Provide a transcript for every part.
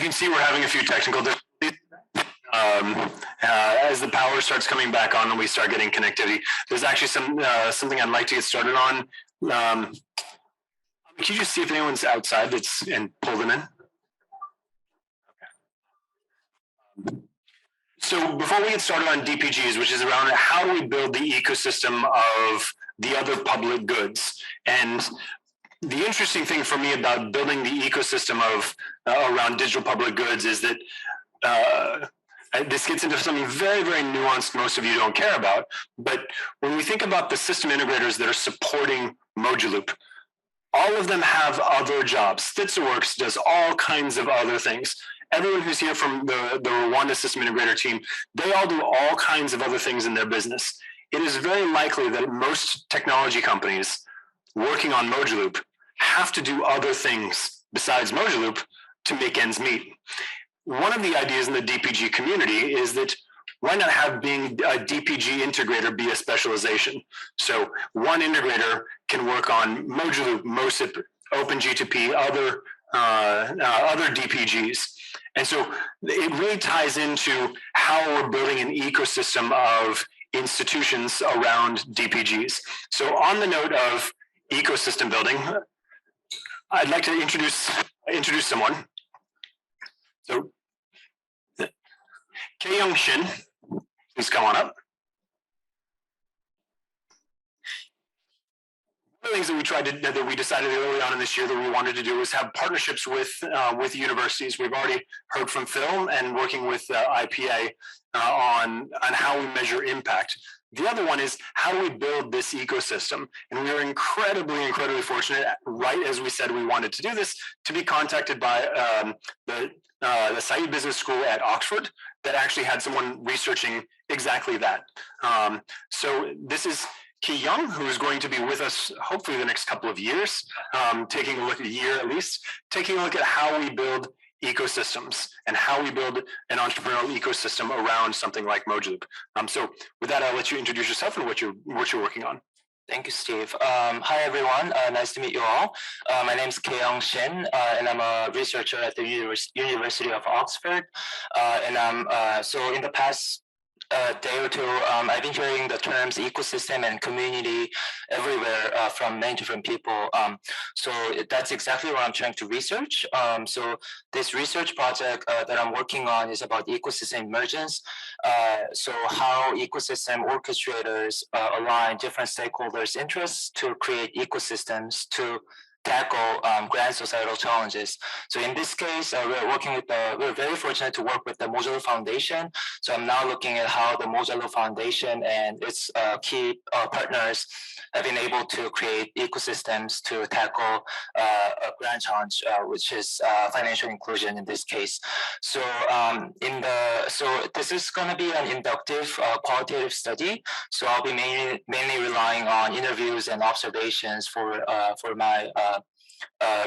can see, we're having a few technical difficulties. As the power starts coming back on and we start getting connectivity, there's actually something I'd like to get started on. Can you just see if anyone's outside and pull them in? Okay. So before we get started on DPGs, which is around how do we build the ecosystem of the other public goods, and the interesting thing for me about building the ecosystem of around digital public goods is that this gets into something very, very nuanced most of you don't care about. But when we think about the system integrators that are supporting Mojaloop, all of them have other jobs. StitzaWorks does all kinds of other things. Everyone who's here from the Rwanda system integrator team, they all do all kinds of other things in their business. It is very likely that most technology companies working on Mojaloop have to do other things besides Mojaloop to make ends meet. One of the ideas in the DPG community is that why not have being a DPG integrator be a specialization? So one integrator can work on Mojaloop, MOSIP, OpenG2P, other DPGs. And so it really ties into how we're building an ecosystem of institutions around DPGs. So on the note of ecosystem building, I'd like to introduce someone. So Kyoung Shin, please come on up. One of the things that we decided early on in this year that we wanted to do was have partnerships with universities. We've already heard from Phil and working with IPA on how we measure impact. The other one is how do we build this ecosystem? And we are incredibly fortunate, right as we said we wanted to do this, to be contacted by the Saïd Business School at Oxford that actually had someone researching exactly that. So this is Ki Young, who is going to be with us hopefully the next couple of years, taking a look at a year at least, taking a look at how we build ecosystems and how we build an entrepreneurial ecosystem around something like Mojaloop. So with that, I'll let you introduce yourself and what you're working on. Thank you, Steve. Hi, everyone. Nice to meet you all. My name is Kyoung Shin, and I'm a researcher at the University of Oxford. And I'm so in the past day or two, I've been hearing the terms ecosystem and community everywhere from many different people. So that's exactly what I'm trying to research. So this research project that I'm working on is about ecosystem emergence. So how ecosystem orchestrators align different stakeholders' interests to create ecosystems to tackle grand societal challenges. So in this case, we're very fortunate to work with the Mojaloop Foundation. So I'm now looking at how the Mojaloop Foundation and its key partners have been able to create ecosystems to tackle a grand challenge, which is financial inclusion in this case. So this is going to be an inductive qualitative study. So I'll be mainly relying on interviews and observations for my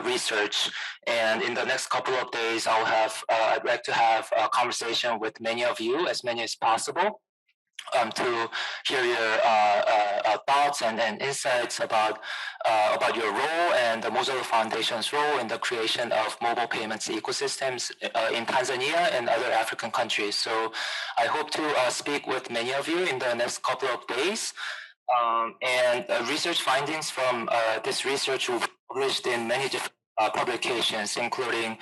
research, and in the next couple of days, I'd like to have a conversation with many of you, as many as possible, to hear your thoughts and insights about your role and the Mojaloop Foundation's role in the creation of mobile payments ecosystems in Tanzania and other African countries. So I hope to speak with many of you in the next couple of days. And research findings from this research will be published in many different publications, including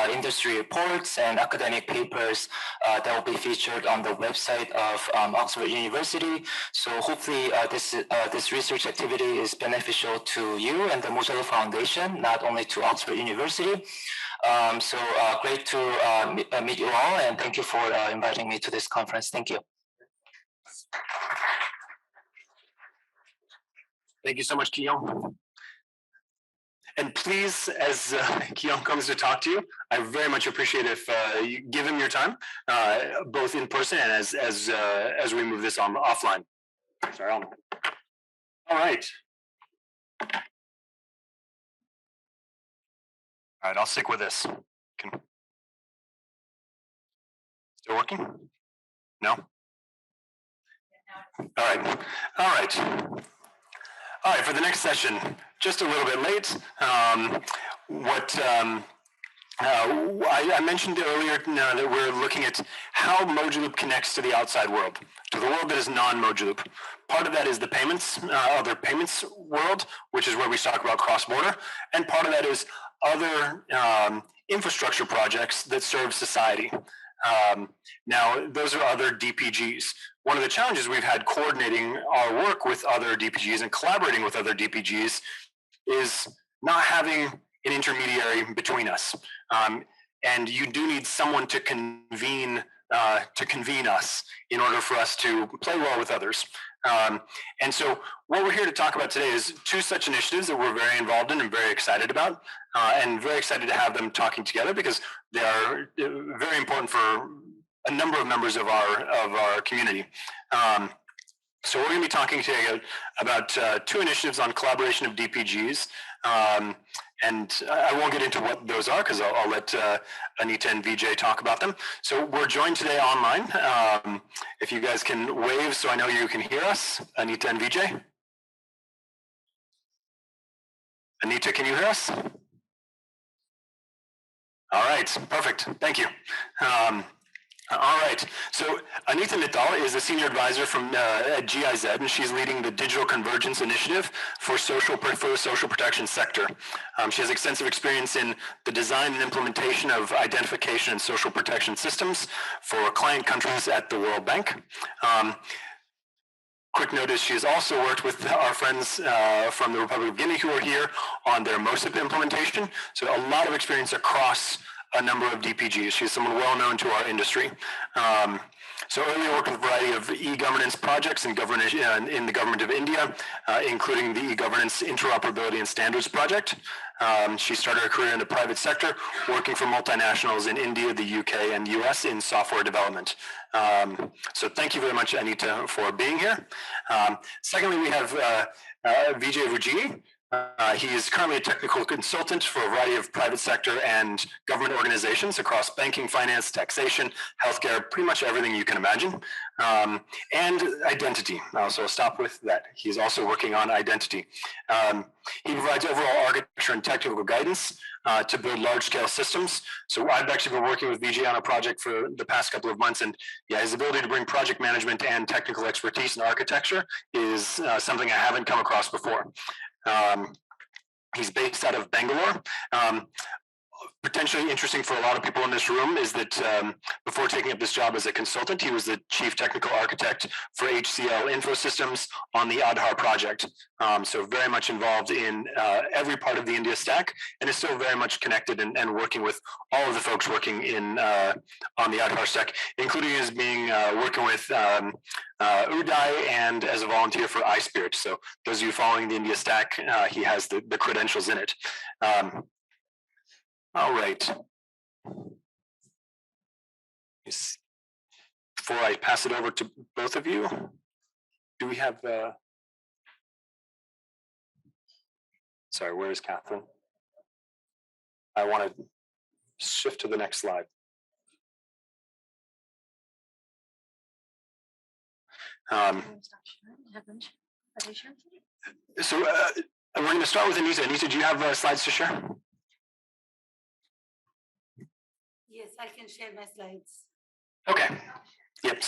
industry reports and academic papers that will be featured on the website of Oxford University. So hopefully this research activity is beneficial to you and the Mojaloop Foundation, not only to Oxford University. So great to meet you all, and thank you for inviting me to this conference. Thank you. Thank you so much, Kyoung. And please, as Kyoung comes to talk to you, I very much appreciate if you give him your time, both in person and as we move this on offline. Sorry. All right. All right, I'll stick with this. Still working? No? All right. All right. All right, for the next session, just a little bit late. I mentioned earlier that we're looking at how Mojaloop connects to the outside world, to the world that is non-Mojaloop. Part of that is the payments, other payments world, which is where we talk about cross-border, and part of that is other infrastructure projects that serve society. Now, those are other DPGs. One of the challenges we've had coordinating our work with other DPGs and collaborating with other DPGs is not having an intermediary between us. And you do need someone to convene us in order for us to play well with others. And so what we're here to talk about today is two such initiatives that we're very involved in and very excited about, and very excited to have them talking together because they are very important for a number of members of our community. So we're going to be talking today about two initiatives on collaboration of DPGs. And I won't get into what those are because I'll let Anita and Vijay talk about them. So we're joined today online. If you guys can wave so I know you can hear us, Anita and Vijay. Anita, can you hear us? All right, perfect. Thank you. All right. So Anita Mittal is a senior advisor at GIZ, and she's leading the Digital Convergence Initiative for the social protection sector. She has extensive experience in the design and implementation of identification and social protection systems for client countries at the World Bank. Quick notice, she has also worked with our friends from the Republic of Guinea who are here on their MOSIP implementation. So a lot of experience across a number of DPGs. She's someone well known to our industry. So earlier worked with a variety of e-governance projects in the government of India, including the e-governance interoperability and standards project. She started her career in the private sector, working for multinationals in India, the UK, and US in software development. So thank you very much, Anita, for being here. Secondly, we have Vijay Vujini. He is currently a technical consultant for a variety of private sector and government organizations across banking, finance, taxation, healthcare, pretty much everything you can imagine, and identity. So I'll stop with that. He's also working on identity. He provides overall architecture and technical guidance to build large-scale systems. So I've actually been working with Vijay on a project for the past couple of months, and yeah, his ability to bring project management and technical expertise in architecture is something I haven't come across before. He's based out of Bangalore. Potentially interesting for a lot of people in this room is that before taking up this job as a consultant, he was the chief technical architect for HCL Infosystems on the Aadhaar project. So very much involved in every part of the India stack, and is still very much connected and working with all of the folks working in on the Aadhaar stack, including as being working with Uday and as a volunteer for iSpirit. So those of you following the India stack, he has the credentials in it. All right. Before I pass it over to both of you, do we have sorry, where is Catherine? I want to shift to the next slide. So we're going to start with Anita. Anita, do you have slides to share? Yes, I can share my slides. Okay. Yep.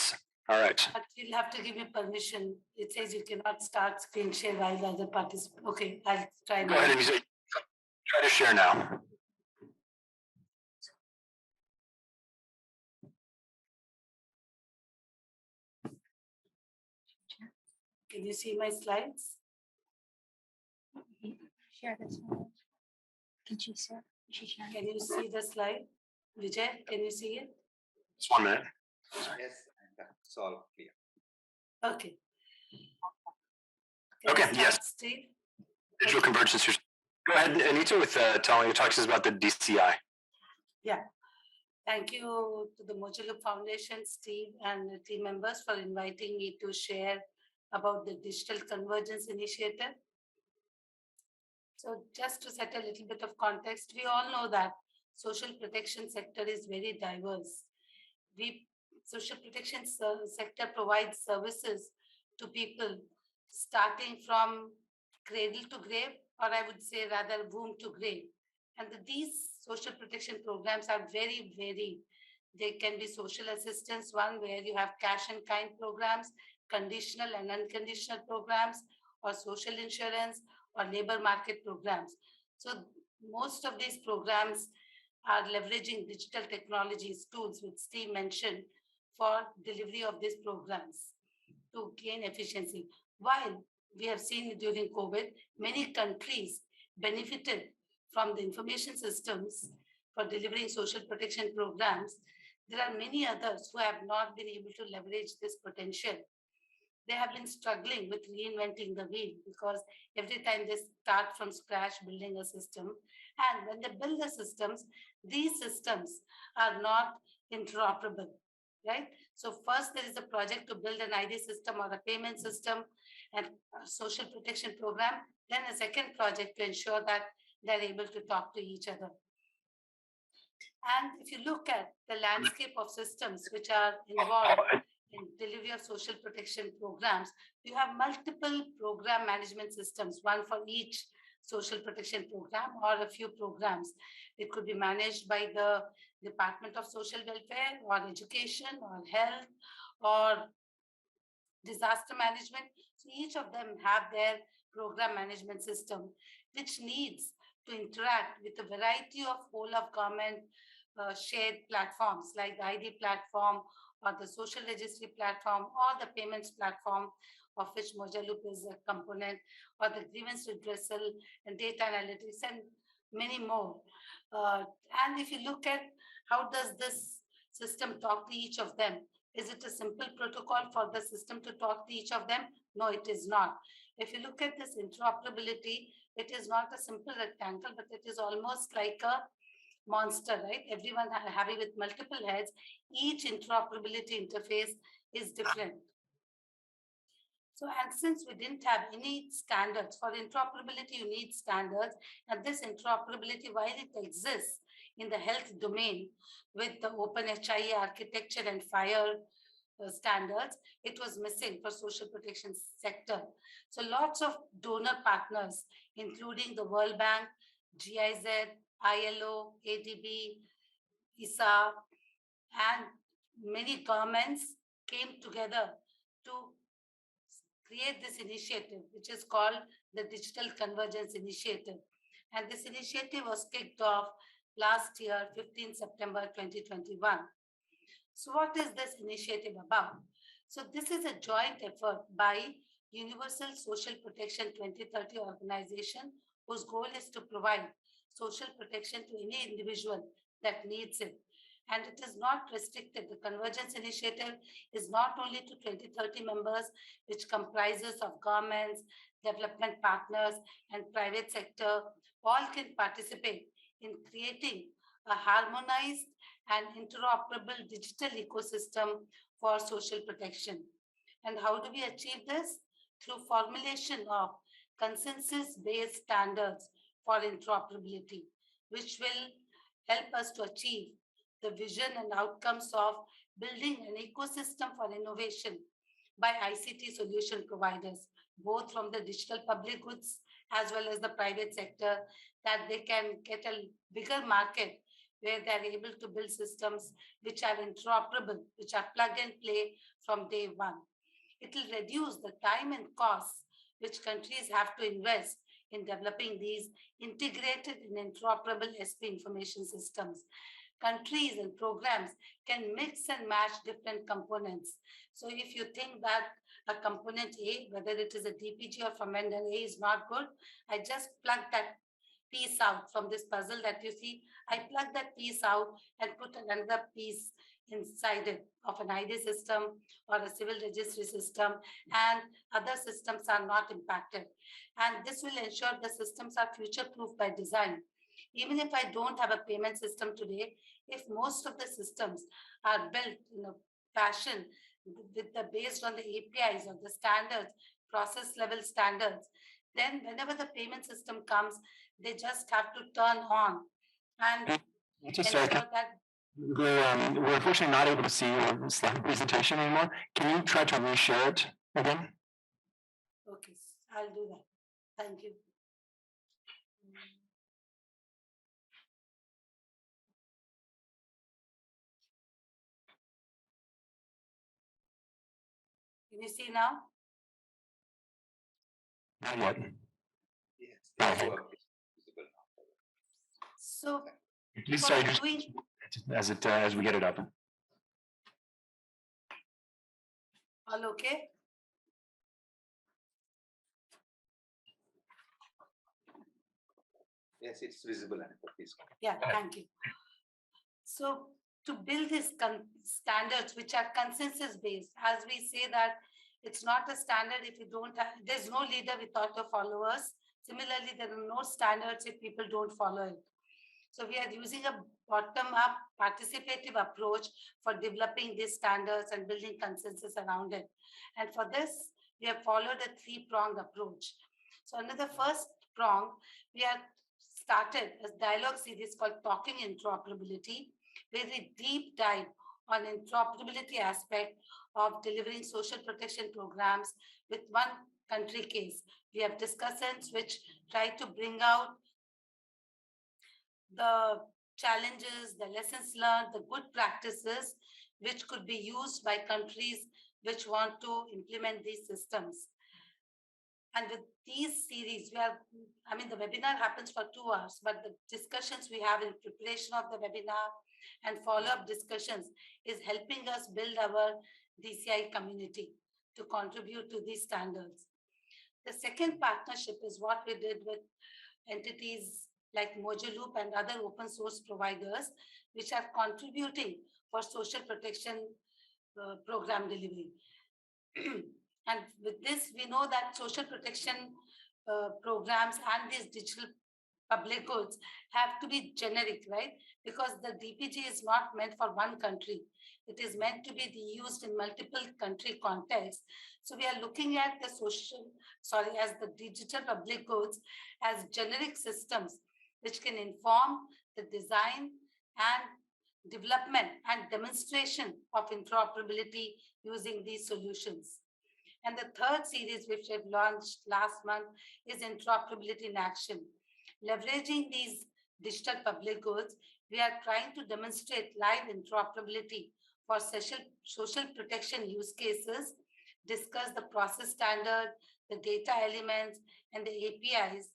All right. But you'll have to give me permission. It says you cannot start screen share while the other participants. Okay, I'll try. Go ahead, Anita. Try to share now. Can you see my slides? Share this one. Can she share? Can you see the slide? Vijay, can you see it? Just 1 minute. Yes, and it's all clear. Okay. Okay, Can I yes. start, Steve? Digital convergence. Go ahead, Anita, with telling you talks about the DCI. Yeah. Thank you to the Mojaloop Foundation, Steve, and the team members for inviting me to share about the Digital Convergence Initiative. So just to set a little bit of context, we all know that social protection sector is very diverse. Social protection sector provides services to people starting from cradle to grave, or I would say rather womb to grave. And these social protection programs are very varied. They can be social assistance, one where you have cash and kind programs, conditional and unconditional programs, or social insurance or labor market programs. So most of these programs are leveraging digital technologies, tools, which Steve mentioned, for delivery of these programs to gain efficiency. While we have seen during COVID, many countries benefited from the information systems for delivering social protection programs. There are many others who have not been able to leverage this potential. They have been struggling with reinventing the wheel because every time they start from scratch building a system, and when they build the systems, these systems are not interoperable, right? So first there is a project to build an ID system or a payment system and a social protection program, then a second project to ensure that they're able to talk to each other. And if you look at the landscape of systems which are involved in delivery of social protection programs, you have multiple program management systems, one for each social protection program or a few programs. It could be managed by the Department of Social Welfare or Education or Health or Disaster Management. So each of them have their program management system, which needs to interact with a variety of whole of government shared platforms like the ID platform or the social registry platform or the payments platform, of which Mojaloop is a component, or the grievance redressal and data analytics and many more. And if you look at how does this system talk to each of them, is it a simple protocol for the system to talk to each of them? No, it is not. If you look at this interoperability, it is not a simple rectangle, but it is almost like a monster, right? Everyone having with multiple heads, each interoperability interface is different. So, and since we didn't have any standards for interoperability, you need standards. And this interoperability, while it exists in the health domain with the OpenHIE architecture and FHIR standards, it was missing for social protection sector. So lots of donor partners, including the World Bank, GIZ, ILO, ADB, ISA, and many governments came together to create this initiative, which is called the Digital Convergence Initiative. And this initiative was kicked off last year, 15 September 2021. So what is this initiative about? So this is a joint effort by Universal Social Protection 2030 organization, whose goal is to provide social protection to any individual that needs it. And it is not restricted. The Convergence Initiative is not only to 2030 members, which comprises of governments, development partners, and private sector. All can participate in creating a harmonized and interoperable digital ecosystem for social protection. And how do we achieve this? Through formulation of consensus-based standards for interoperability, which will help us to achieve the vision and outcomes of building an ecosystem for innovation by ICT solution providers, both from the digital public goods as well as the private sector, that they can get a bigger market where they're able to build systems which are interoperable, which are plug and play from day one. It will reduce the time and costs which countries have to invest in developing these integrated and interoperable SP information systems. Countries and programs can mix and match different components. So if you think that a component A, whether it is a DPG or from vendor A is not good, I just plug that piece out from this puzzle that you see. I plug that piece out and put another piece inside it of an ID system or a civil registry system, and other systems are not impacted. And this will ensure the systems are future-proof by design. Even if I don't have a payment system today, if most of the systems are built in a fashion based on the APIs or the standards, process level standards, then whenever the payment system comes, they just have to turn on and ensure that. We're unfortunately not able to see your slide presentation anymore. Can you try to reshare it again? Okay, I'll do that. Thank you. Can you see now? Not yet. Yes, Okay. it's visible now. So Please for sorry, just doing, as we get it up. all okay? Yes, it's visible, Anita, please. Yeah, Go ahead. thank you. So to build these standards which are consensus based, as we say that it's not a standard if you don't have, there's no leader without your followers. Similarly, there are no standards if people don't follow it. So we are using a bottom-up participative approach for developing these standards and building consensus around it. And for this, we have followed a three-pronged approach. So under the first prong, we have started a dialogue series called Talking Interoperability, where we deep dive on interoperability aspect of delivering social protection programs with one country case. We have discussants which try to bring out the challenges, the lessons learned, the good practices, which could be used by countries which want to implement these systems. And with these series, the webinar happens for 2 hours, but the discussions we have in preparation of the webinar and follow-up discussions is helping us build our DCI community to contribute to these standards. The second partnership is what we did with entities like Mojoloop and other open source providers, which are contributing for social protection program delivery. And with this, we know that social protection programs and these digital public goods have to be generic, right? Because the DPG is not meant for one country. It is meant to be used in multiple country contexts. So we are looking at the as the digital public goods as generic systems which can inform the design and development and demonstration of interoperability using these solutions. And the third series, which we've launched last month, is Interoperability in Action. Leveraging these digital public goods, we are trying to demonstrate live interoperability for social protection use cases, discuss the process standard, the data elements, and the APIs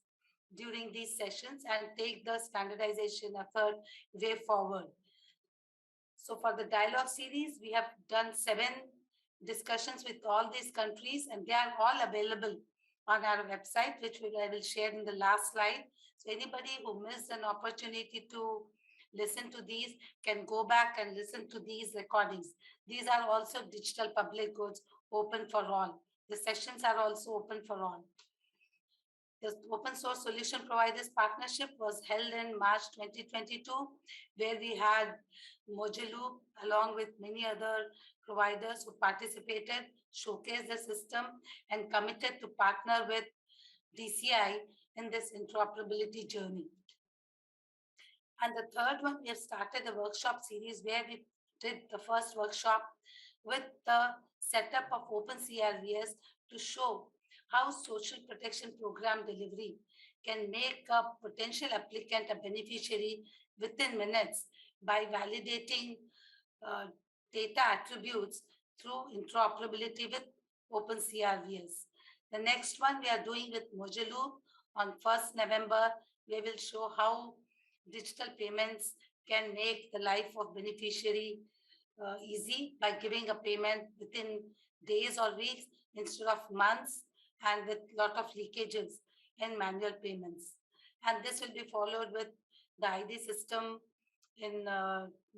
during these sessions, and take the standardization effort way forward. So for the dialogue series, we have done 7 discussions with all these countries, and they are all available on our website, which I will share in the last slide. So anybody who missed an opportunity to listen to these can go back and listen to these recordings. These are also digital public goods, open for all. The sessions are also open for all. The Open Source Solution Providers Partnership was held in March 2022, where we had Mojoloop along with many other providers who participated, showcased the system, and committed to partner with DCI in this interoperability journey. And the third one, we have started a workshop series where we did the first workshop with the setup of Open CRVS to show how social protection program delivery can make a potential applicant a beneficiary within minutes by validating data attributes through interoperability with Open CRVS. The next one we are doing with Mojoloop on 1st November, we will show how digital payments can make the life of beneficiary easy by giving a payment within days or weeks instead of months, and with a lot of leakages in manual payments. And this will be followed with the ID system in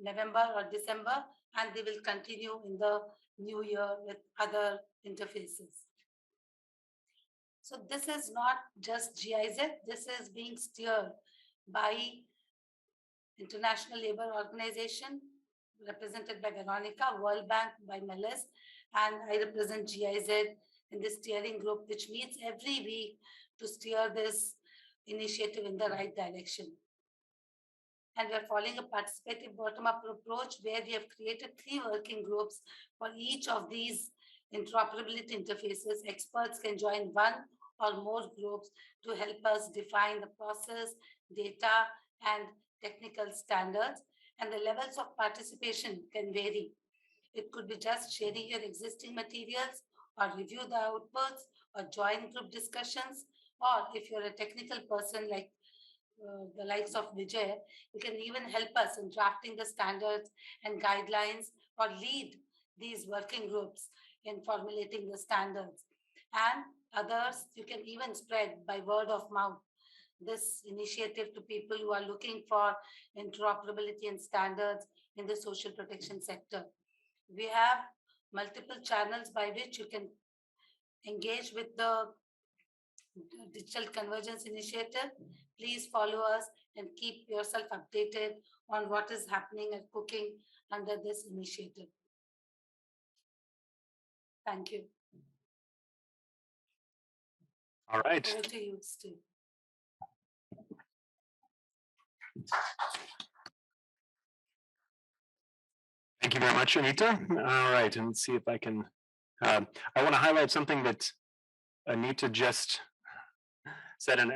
November or December, and they will continue in the new year with other interfaces. So this is not just GIZ, this is being steered by International Labour Organization, represented by Veronica, World Bank by Melis, and I represent GIZ in the steering group, which meets every week to steer this initiative in the right direction. And we are following a participative bottom-up approach where we have created 3 working groups for each of these interoperability interfaces. Experts can join 1 or more groups to help us define the process, data, and technical standards. And the levels of participation can vary. It could be just sharing your existing materials, or review the outputs or join group discussions. Or if you're a technical person like the likes of Vijay, you can even help us in drafting the standards and guidelines or lead these working groups in formulating the standards. And others, you can even spread by word of mouth this initiative to people who are looking for interoperability and standards in the social protection sector. We have multiple channels by which you can engage with the Digital Convergence Initiative. Please follow us and keep yourself updated on what is happening and cooking under this initiative. Thank you. All right. Over to you, Steve. Thank you very much, Anita. All right, and let's see if I can. I want to highlight something that Anita just said, and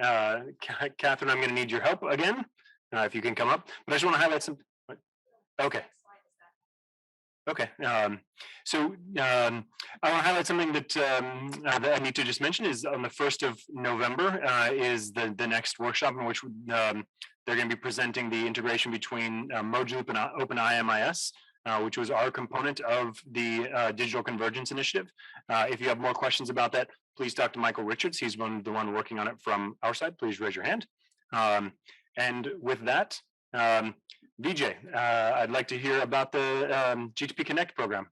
Catherine, I'm going to need your help again, if you can come up. But I just want to highlight some. Okay. Okay. I want to highlight something that, that Anita just mentioned is on the 1st of November is the next workshop in which they're going to be presenting the integration between Mojloop and OpenIMIS, which was our component of the Digital Convergence Initiative. If you have more questions about that, please talk to Michael Richards. He's the one working on it from our side. Please raise your hand. And with that, Vijay, I'd like to hear about the G2P Connect program.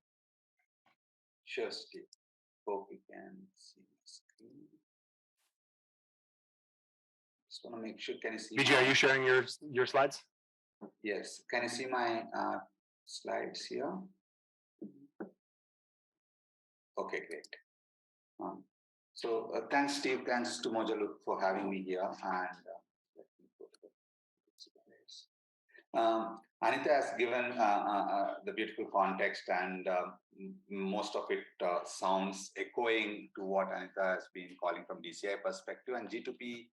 Sure, Steve. Hope you can see the screen. Just want to make sure. Can you see? Vijay, are you sharing your slides? Yes. Can you see my slides here? Okay, great. So thanks, Steve. Thanks to Mojloop for having me here. And let me go to the Anita has given the beautiful context, and most of it sounds echoing to what Anita has been calling from DCI perspective. And G2P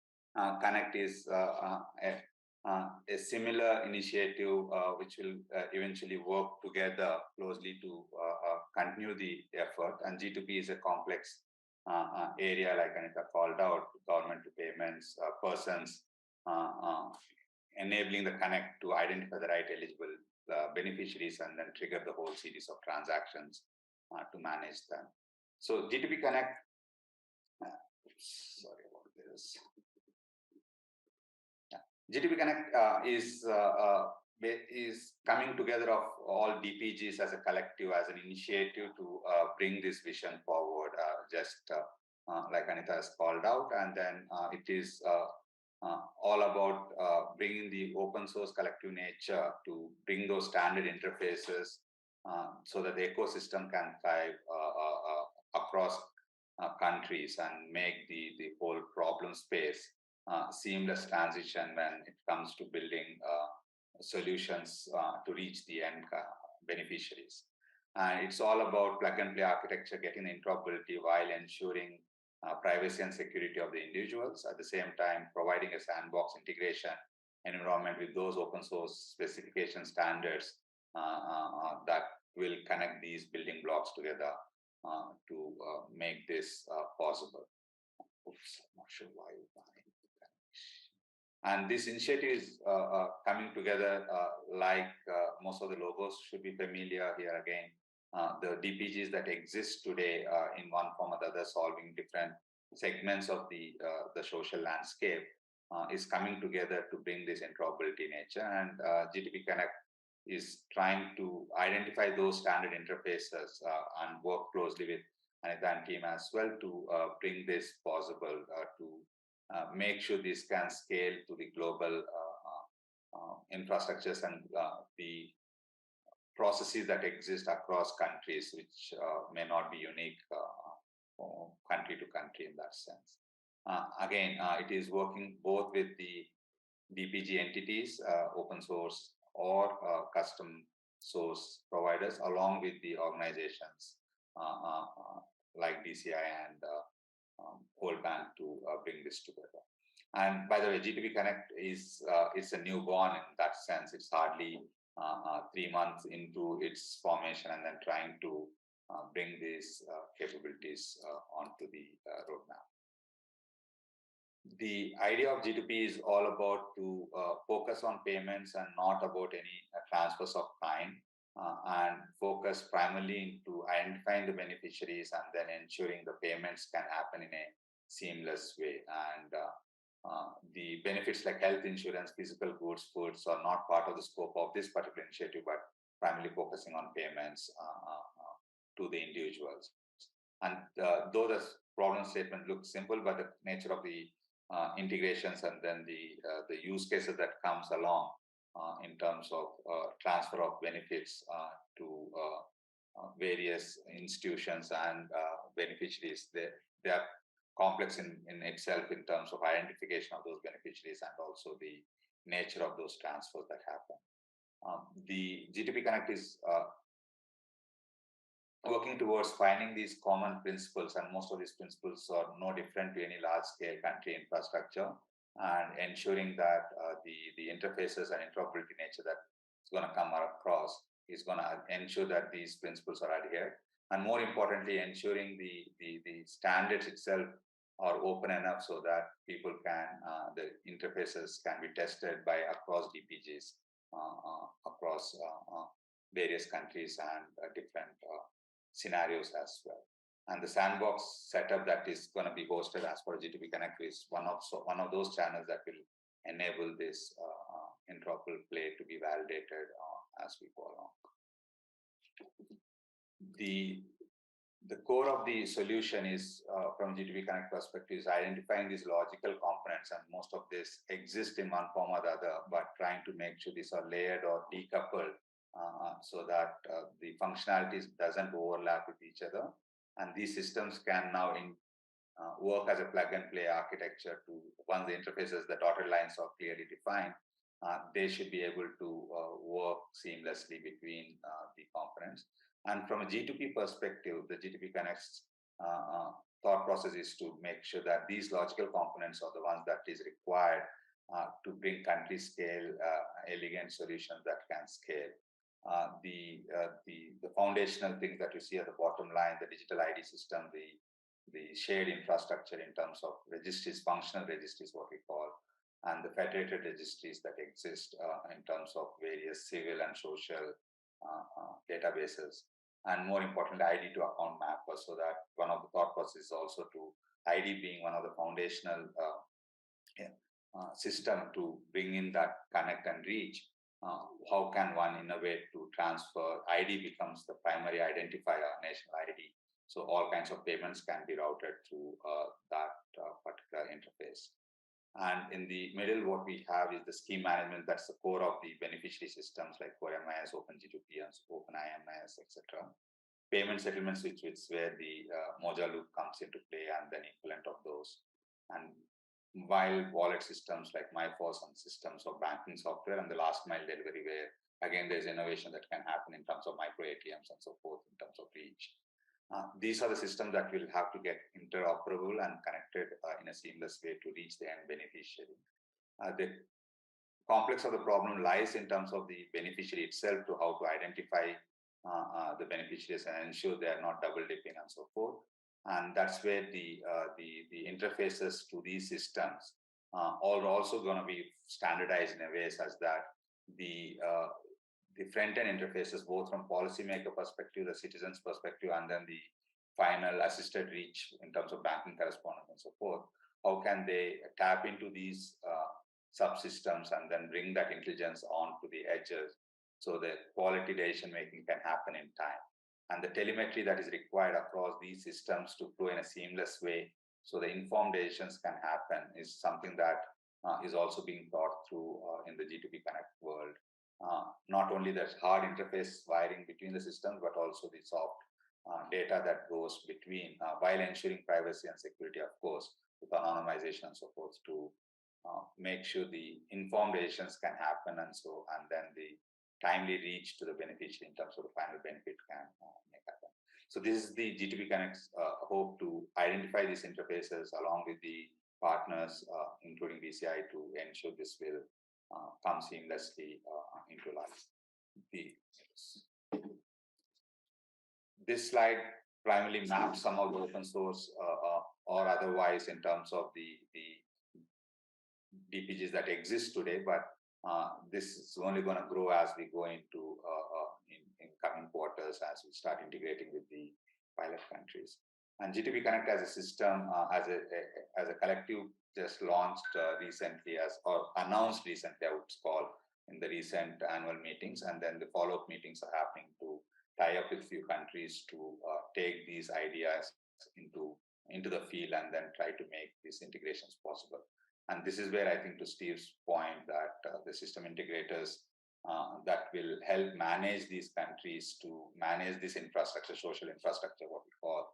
Connect is a similar initiative which will eventually work together closely to continue the effort. And G2P is a complex area, like Anita called out, government to payments, persons, enabling the connect to identify the right eligible beneficiaries and then trigger the whole series of transactions to manage them. So G2P Connect, sorry about this. G2P Connect is coming together of all DPGs as a collective, as an initiative to bring this vision forward, like Anita has called out. And then it is all about bringing the open source collective nature to bring those standard interfaces so that the ecosystem can thrive across countries and make the whole problem space seamless transition when it comes to building solutions to reach the end beneficiaries. And it's all about plug and play architecture, getting the interoperability while ensuring privacy and security of the individuals. At the same time, providing a sandbox integration environment with those open source specification standards that will connect these building blocks together to make this possible. Oops, I'm not sure why. And this initiative is coming together like most of the logos should be familiar here again. The DPGs that exist today in one form or the other, solving different segments of the social landscape is coming together to bring this interoperability nature. And G2P Connect is trying to identify those standard interfaces and work closely with Anita and team as well to bring this possible to make sure this can scale to the global infrastructures and the processes that exist across countries, which may not be unique country to country in that sense. Again, it is working both with the DPG entities, open source or custom source providers, along with the organizations like DCI and World Bank to bring this together. And by the way, G2P Connect is a newborn in that sense. It's hardly 3 months into its formation and then trying to bring these capabilities onto the roadmap. The idea of G2P is all about to focus on payments and not about any transfers of time, and focus primarily into identifying the beneficiaries and then ensuring the payments can happen in a seamless way. And the benefits like health insurance, physical goods, foods are not part of the scope of this particular initiative, but primarily focusing on payments to the individuals. And though the problem statement looks simple, but the nature of the integrations and then the use cases that comes along in terms of transfer of benefits to various institutions and beneficiaries, they are complex in itself in terms of identification of those beneficiaries and also the nature of those transfers that happen. The G2P Connect is working towards finding these common principles, and most of these principles are no different to any large-scale country infrastructure, and ensuring that the interfaces and interoperability nature that is going to come across is going to ensure that these principles are adhered, and more importantly, ensuring the standards itself are open enough so that people can, the interfaces can be tested by across DPGs, across various countries and different scenarios as well. And the sandbox setup that is going to be hosted as per G2P Connect is one of those channels that will enable this interoperable play to be validated as we go along. The core of the solution is, from G2P Connect perspective, is identifying these logical components, and most of this exists in one form or the other, but trying to make sure these are layered or decoupled so that the functionalities doesn't overlap with each other. And these systems can now work as a plug and play architecture to, once the interfaces, the dotted lines are clearly defined, they should be able to work seamlessly between the components. And from a G2P perspective, the G2P Connect's thought process is to make sure that these logical components are the ones that is required to bring country scale elegant solutions that can scale. The foundational things that you see at the bottom line, the digital ID system, the shared infrastructure in terms of registries, functional registries, what we call, and the federated registries that exist in terms of various civil and social databases. And more importantly, ID to account mapper, so that one of the thought processes is also to ID being one of the foundational system to bring in that connect and reach. How can one innovate to transfer? ID becomes the primary identifier, national ID. So all kinds of payments can be routed through that particular interface. And in the middle, what we have is the scheme management. That's the core of the beneficiary systems like Core MIS, OpenG2P, and OpenIMS, etc. Payment settlement switch, which is where the Moja loop comes into play, and then equivalent of those. And while wallet systems like MyFOS and systems of banking software, and the last mile delivery, where again there's innovation that can happen in terms of micro ATMs and so forth in terms of reach. These are the systems that will have to get interoperable and connected in a seamless way to reach the end beneficiary. The complex of the problem lies in terms of the beneficiary itself, to how to identify the beneficiaries and ensure they are not double dipping and so forth. And that's where the interfaces to these systems are also going to be standardized in a way such that the front-end interfaces, both from policymaker perspective, the citizen's perspective, and then the final assisted reach in terms of banking correspondence and so forth, how can they tap into these subsystems and then bring that intelligence onto the edges so that quality decision making can happen in time. And the telemetry that is required across these systems to flow in a seamless way so the informed decisions can happen is something that is also being thought through in the G2P Connect world. Not only the hard interface wiring between the systems, but also the soft data that goes between, while ensuring privacy and security, of course, with anonymization and so forth, to make sure the informed decisions can happen, and then the timely reach to the beneficiary in terms of the final benefit can make happen. So this is the G2P Connect's hope to identify these interfaces along with the partners, including BCI, to ensure this will come seamlessly into life. this slide primarily maps some of the open source or otherwise in terms of the DPGs that exist today, but this is only going to grow as we go into in coming quarters as we start integrating with the pilot countries. And GTP Connect as a system, as a collective, just launched recently or announced recently, I would call, in the recent annual meetings, and then the follow-up meetings are happening to tie up with few countries to take these ideas into the field and then try to make these integrations possible. And this is where I think, to Steve's point, that the system integrators that will help manage these countries to manage this infrastructure, social infrastructure, what we call,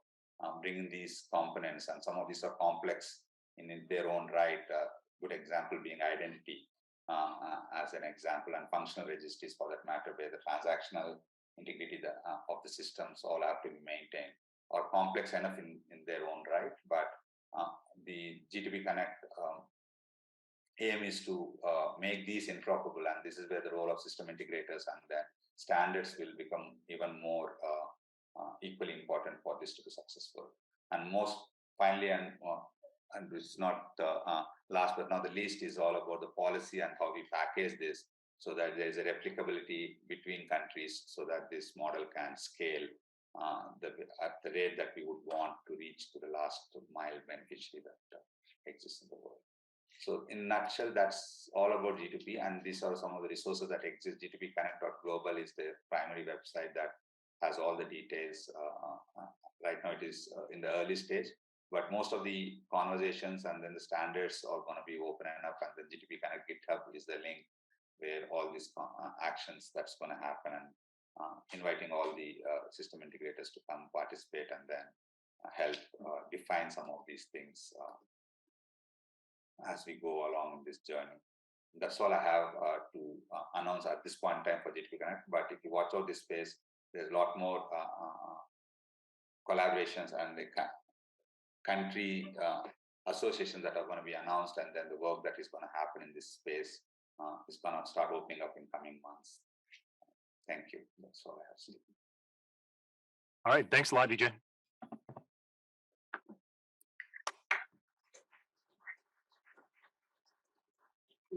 bringing these components, and some of these are complex in their own right. Good example being identity as an example, and functional registries for that matter, where the transactional integrity of the systems all have to be maintained, or complex enough in their own right. But the GTP Connect aim is to make these interoperable, and this is where the role of system integrators and then standards will become even more equally important for this to be successful. And most finally, and it's not last but not the least, is all about the policy and how we package this so that there is a replicability between countries, so that this model can scale at the rate that we would want to reach to the last mile beneficiary that exists in the world. So in a nutshell, that's all about G2P, and these are some of the resources that exist. GTPconnect.global is the primary website that has all the details. Right now it is in the early stage, but most of the conversations and then the standards are going to be open enough, and the GTP Connect GitHub is the link where all these actions that's going to happen, and inviting all the system integrators to come participate and then help define some of these things as we go along in this journey. That's all I have to announce at this point in time for GTP Connect. But if you watch out this space, there's a lot more collaborations and the country associations that are going to be announced, and then the work that is going to happen in this space is going to start opening up in coming months. Thank you. That's all I have to say. All right, thanks a lot, DJ.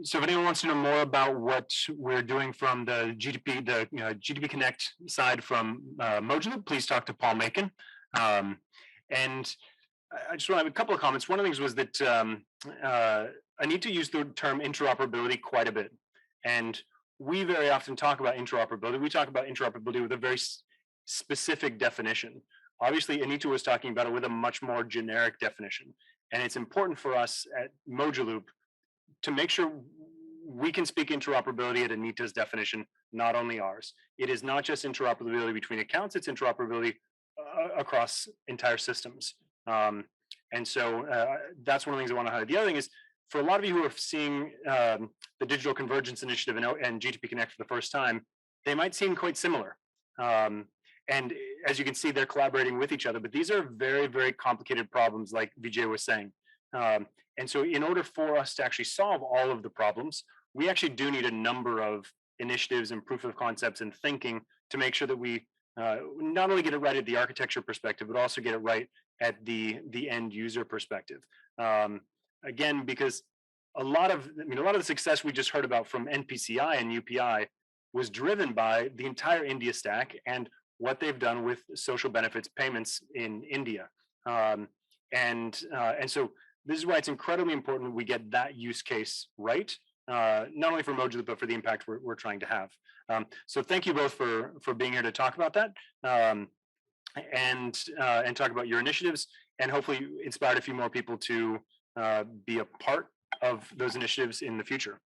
So if anyone wants to know more about what we're doing from the GTP Connect side from Moduloop, please talk to Paul Macon. And I just want to have a couple of comments. One of the things was that I need to use the term interoperability quite a bit. And we very often talk about interoperability. We talk about interoperability with a very specific definition. Obviously, Anita was talking about it with a much more generic definition. And it's important for us at Moduloop to make sure we can speak interoperability at Anita's definition, not only ours. It is not just interoperability between accounts, it's interoperability across entire systems. And so that's one of the things I want to highlight. The other thing is, for a lot of you who are seeing the Digital Convergence Initiative and GTP Connect for the first time, they might seem quite similar. And as you can see, they're collaborating with each other, but these are very, very complicated problems, like Vijay was saying. And so in order for us to actually solve all of the problems, we actually do need a number of initiatives and proof of concepts and thinking to make sure that we not only get it right at the architecture perspective, but also get it right at the end user perspective. Again, because a lot of the success we just heard about from NPCI and UPI was driven by the entire India stack and what they've done with social benefits payments in India. And so this is why it's incredibly important we get that use case right, not only for Moduloop, but for the impact we're trying to have. So thank you both for being here to talk about that and talk about your initiatives, and hopefully inspired a few more people to be a part of those initiatives in the future.